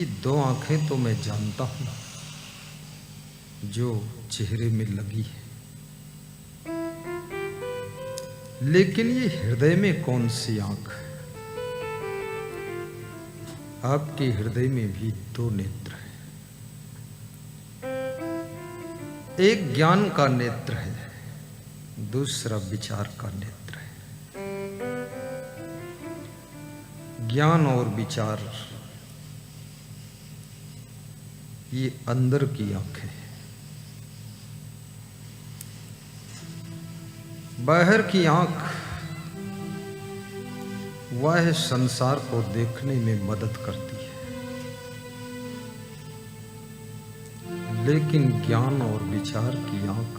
दो आंखें तो मैं जानता हूं जो चेहरे में लगी है, लेकिन ये हृदय में कौन सी आंख है? आपके हृदय में भी दो नेत्र हैं। एक ज्ञान का नेत्र है, दूसरा विचार का नेत्र है। ज्ञान और विचार ये अंदर की आंखें हैं। बाहर की आंख वह संसार को देखने में मदद करती है, लेकिन ज्ञान और विचार की आंख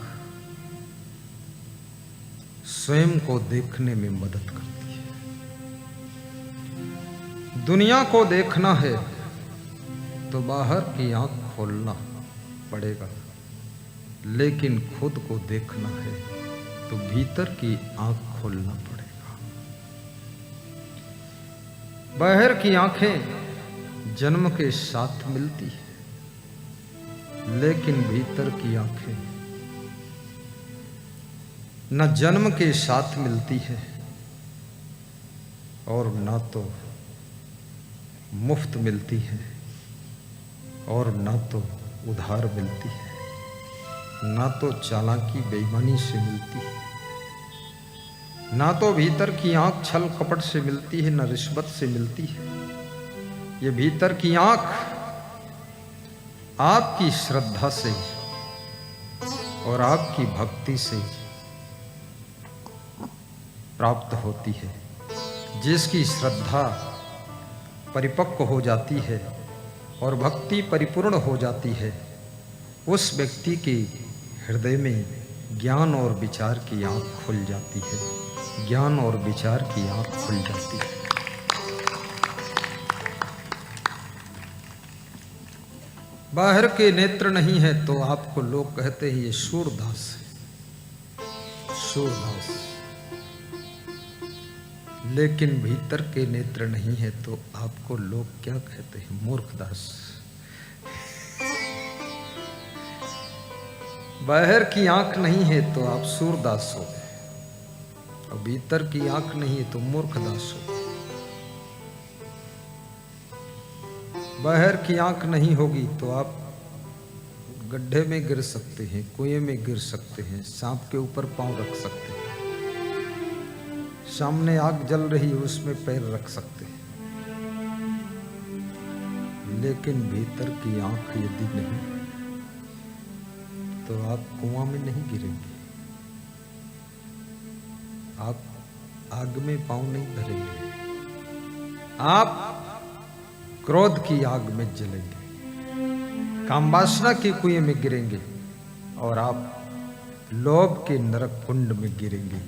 स्वयं को देखने में मदद करती है। दुनिया को देखना है तो बाहर की आंख खोलना पड़ेगा, लेकिन खुद को देखना है तो भीतर की आंख खोलना पड़ेगा। बाहर की आंखें जन्म के साथ मिलती है, लेकिन भीतर की आंखें न जन्म के साथ मिलती है और ना तो मुफ्त मिलती है और ना तो उधार मिलती है, ना तो चालाकी बेईमानी से मिलती है, ना तो भीतर की आंख छल कपट से मिलती है, ना रिश्वत से मिलती है। ये भीतर की आंख आपकी श्रद्धा से और आपकी भक्ति से प्राप्त होती है। जिसकी श्रद्धा परिपक्व हो जाती है और भक्ति परिपूर्ण हो जाती है, उस व्यक्ति के हृदय में ज्ञान और विचार की आंख खुल जाती है। ज्ञान और विचार की आंख खुल जाती है। बाहर के नेत्र नहीं है तो आपको लोग कहते हैं ये सूरदास है, सूरदास। लेकिन भीतर के नेत्र नहीं है तो आपको लोग क्या कहते हैं? मूर्खदास। बाहर की आंख नहीं है तो आप सूरदास हो गए, और भीतर की आंख नहीं है तो मूर्खदास हो गए। बाहर की आंख नहीं होगी तो आप गड्ढे में गिर सकते हैं, कुएं में गिर सकते हैं, सांप के ऊपर पांव रख सकते हैं, सामने आग जल रही है उसमें पैर रख सकते हैं। लेकिन भीतर की आंख यदि नहीं तो आप कुआं में नहीं गिरेंगे, आप आग में पांव नहीं धरेंगे, आप क्रोध की आग में जलेंगे, कामवासना के कुएं में गिरेंगे और आप लोभ के नरक कुंड में गिरेंगे।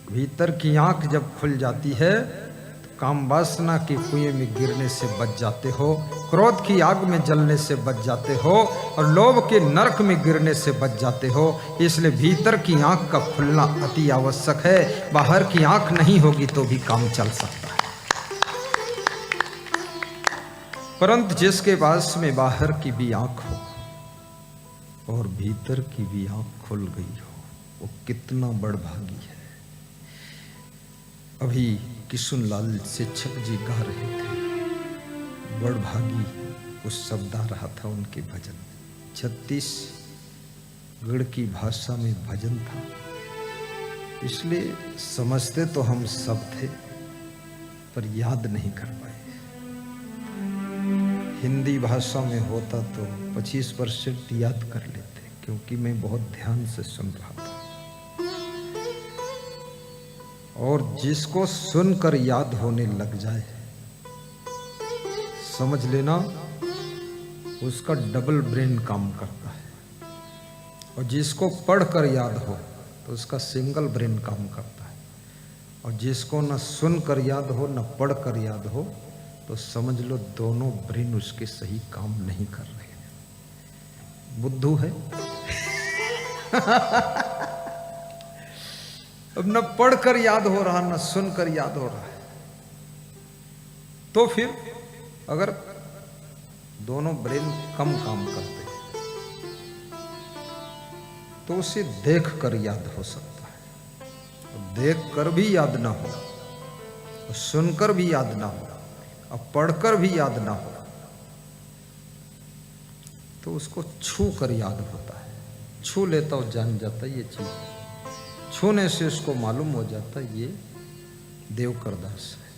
भीतर की आंख जब खुल जाती है तो कामवासना के कुएं में गिरने से बच जाते हो, क्रोध की आग में जलने से बच जाते हो और लोभ के नरक में गिरने से बच जाते हो। इसलिए भीतर की आंख का खुलना अति आवश्यक है। बाहर की आंख नहीं होगी तो भी काम चल सकता है, परंतु जिसके पास में बाहर की भी आंख हो और भीतर की भी आंख खुल गई हो, वो कितना बड़भागी है। अभी किशुनलाल शिक्षक जी गा रहे थे, बड़भागी उस शब्द आ रहा था उनके भजन। 36गढ़ की भाषा में भजन था, इसलिए समझते तो हम सब थे पर याद नहीं कर पाए। हिंदी भाषा में होता तो 25% याद कर लेते, क्योंकि मैं बहुत ध्यान से सुन रहा था। और जिसको सुनकर याद होने लग जाए समझ लेना उसका डबल ब्रेन काम करता है, और जिसको पढ़कर याद हो तो उसका सिंगल ब्रेन काम करता है, और जिसको न सुनकर याद हो न पढ़कर याद हो तो समझ लो दोनों ब्रेन उसके सही काम नहीं कर रहे हैं। बुद्धू है। अब न पढ़कर याद हो रहा न सुनकर याद हो रहा है, तो फिर अगर दोनों ब्रेन कम काम करते हैं, तो उसे देख कर याद हो सकता है। और देख कर भी याद ना हो, और सुनकर भी याद ना हो, और पढ़कर भी याद ना हो, तो उसको छू कर याद होता है। छू लेता हो, जान जाता है ये चीज, छूने से उसको मालूम हो जाता है ये देवकरदास है।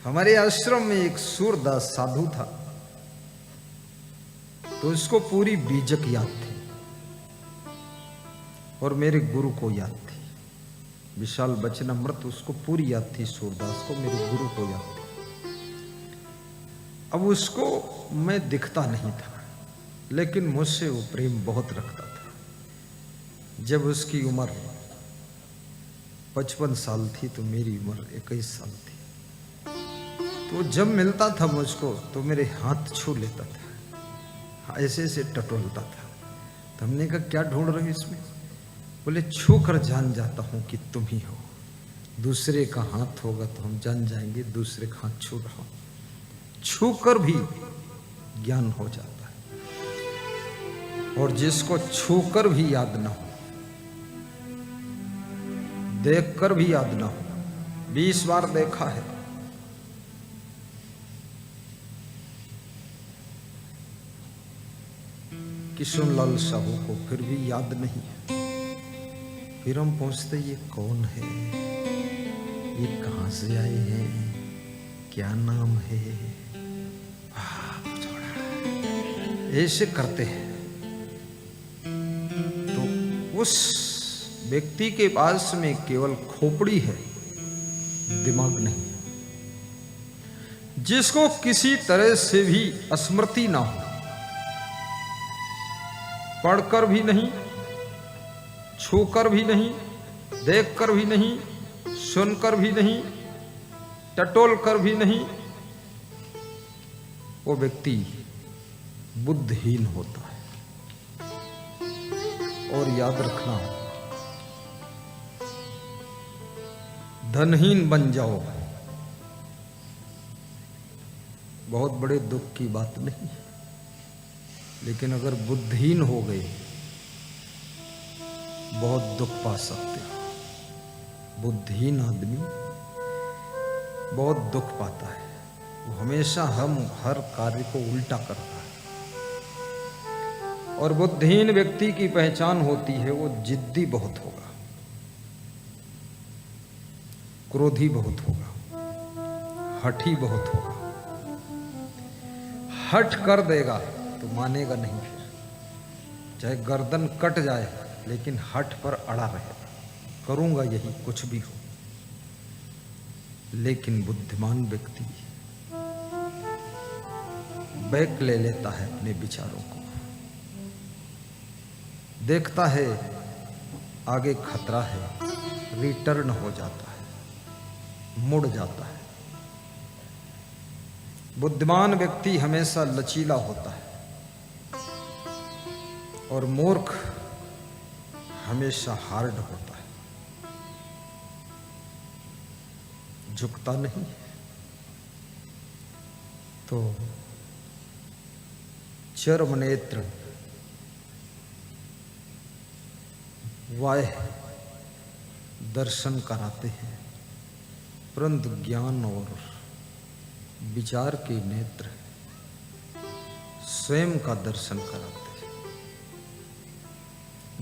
हमारे आश्रम में एक सूरदास साधु था, तो उसको पूरी बीजक याद थी और मेरे गुरु को याद थी। विशाल वचनामृत उसको पूरी याद थी, सूरदास को, मेरे गुरु को याद थी। अब उसको मैं दिखता नहीं था, लेकिन मुझसे वो प्रेम बहुत रखता था। जब उसकी उम्र 55 साल थी तो मेरी उम्र 21 साल थी, तो जब मिलता था मुझको तो मेरे हाथ छू लेता था, ऐसे ऐसे टटोलता था। तो हमने कहा क्या ढूंढ रहे हो इसमें? बोले छू कर जान जाता हूं कि तुम ही हो। दूसरे का हाथ होगा तो हम जान जाएंगे दूसरे का हाथ छू रहा हूं। छू कर भी ज्ञान हो जाता है। और जिसको छू कर भी याद ना हो, देख कर भी याद ना हो, 20 बार देखा है, किशनलाल साहू को फिर भी याद नहीं है। फिर हम पूछते ये कौन है, ये कहां से आए हैं, क्या नाम है, ऐसे करते हैं। तो उस व्यक्ति के पास में केवल खोपड़ी है, दिमाग नहीं। जिसको किसी तरह से भी स्मृति ना हो, पढ़कर भी नहीं, छूकर भी नहीं, देखकर भी नहीं, सुनकर भी नहीं, टटोल कर भी नहीं, वो व्यक्ति बुद्धिहीन होता है। और याद रखना, धनहीन बन जाओ, बहुत बड़े दुख की बात नहीं, लेकिन अगर बुद्धिहीन हो गए बहुत दुख पा सकते हो। बुद्धिहीन आदमी बहुत दुख पाता है, वो हमेशा हम हर कार्य को उल्टा करता है। और बुद्धिहीन व्यक्ति की पहचान होती है वो जिद्दी बहुत होगा, क्रोधी बहुत होगा, हठी बहुत होगा। हठ कर देगा तो मानेगा नहीं, फिर चाहे गर्दन कट जाए लेकिन हठ पर अड़ा रहेगा, करूंगा यही कुछ भी हो। लेकिन बुद्धिमान व्यक्ति बैक ले लेता है अपने विचारों को, देखता है आगे खतरा है, रिटर्न हो जाता है, मुड़ जाता है। बुद्धिमान व्यक्ति हमेशा लचीला होता है और मूर्ख हमेशा हार्ड होता है, झुकता नहीं। तो चर्म नेत्र वाह दर्शन कराते हैं, परंतु ज्ञान और विचार के नेत्र स्वयं का दर्शन कराते हैं।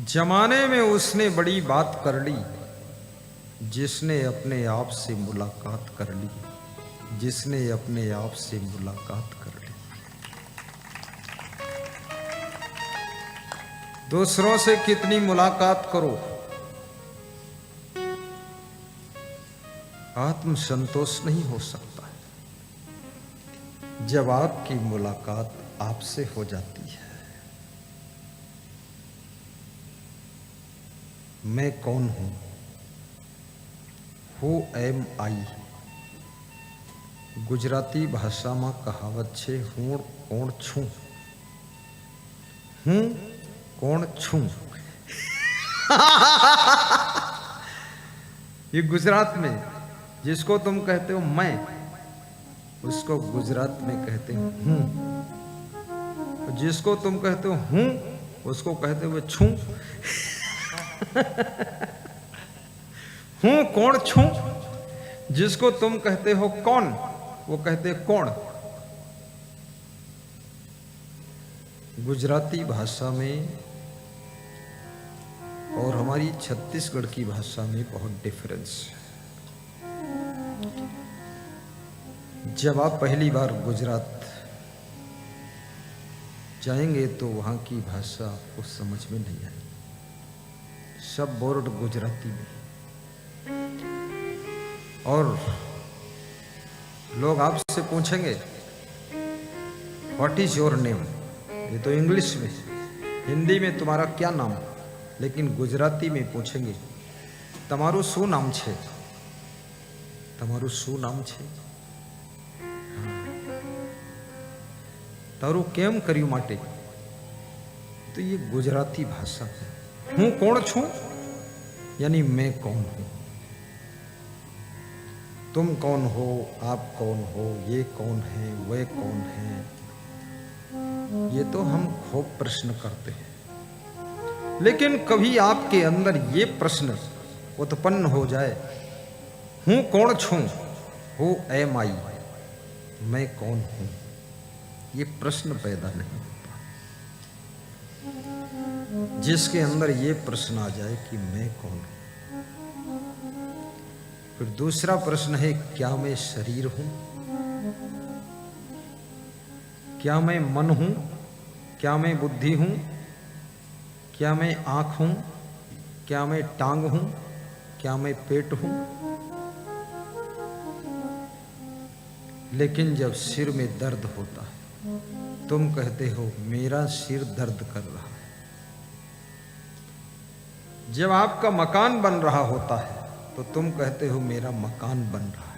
जमाने में उसने बड़ी बात कर ली जिसने अपने आप से मुलाकात कर ली, जिसने अपने आप से मुलाकात कर ली। दूसरों से कितनी मुलाकात करो, आत्म संतोष नहीं हो सकता जब आपकी मुलाकात आपसे हो जाती है। मैं कौन हूं? हु एम आई? गुजराती भाषाમાં કહાવત છે, હું કોણ છું, હું કોણ છું। ये गुजरात में जिसको तुम कहते हो मैं, उसको गुजरात में कहते हैं हूं। जिसको तुम कहते हो हूं, उसको कहते हो छू। हूं कौन छू। जिसको तुम कहते हो कौन, वो कहते कौन। गुजराती भाषा में और हमारी छत्तीसगढ़ की भाषा में बहुत डिफरेंस है। जब आप पहली बार गुजरात जाएंगे तो वहां की भाषा आपको समझ में नहीं आएगी। सब बोर्ड गुजराती में और लोग आपसे पूछेंगे व्हाट इज योर नेम। ये तो इंग्लिश में, हिंदी में तुम्हारा क्या नाम, लेकिन गुजराती में पूछेंगे તમારું શું નામ છે, તમારું શું નામ છે, તારું કેમ કર્યું માટે। तो ये गुजराती भाषा है। हूँ कौन छू यानी मैं कौन हूं। तुम कौन हो, आप कौन हो, ये कौन है, वे कौन है। ये तो हम खूब प्रश्न करते हैं, लेकिन कभी आपके अंदर ये प्रश्न उत्पन्न हो जाए हूं कौन छू, हु एम आई, मैं कौन हूं, ये प्रश्न पैदा नहीं होता। जिसके अंदर ये प्रश्न आ जाए कि मैं कौन हूं। फिर दूसरा प्रश्न है क्या मैं शरीर हूं, क्या मैं मन हूं, क्या मैं बुद्धि हूं, क्या मैं आंख हूं, क्या मैं टांग हूं, क्या मैं पेट हूं। लेकिन जब सिर में दर्द होता है तुम कहते हो मेरा सिर दर्द कर रहा है। जब आपका मकान बन रहा होता है तो तुम कहते हो मेरा मकान बन रहा है।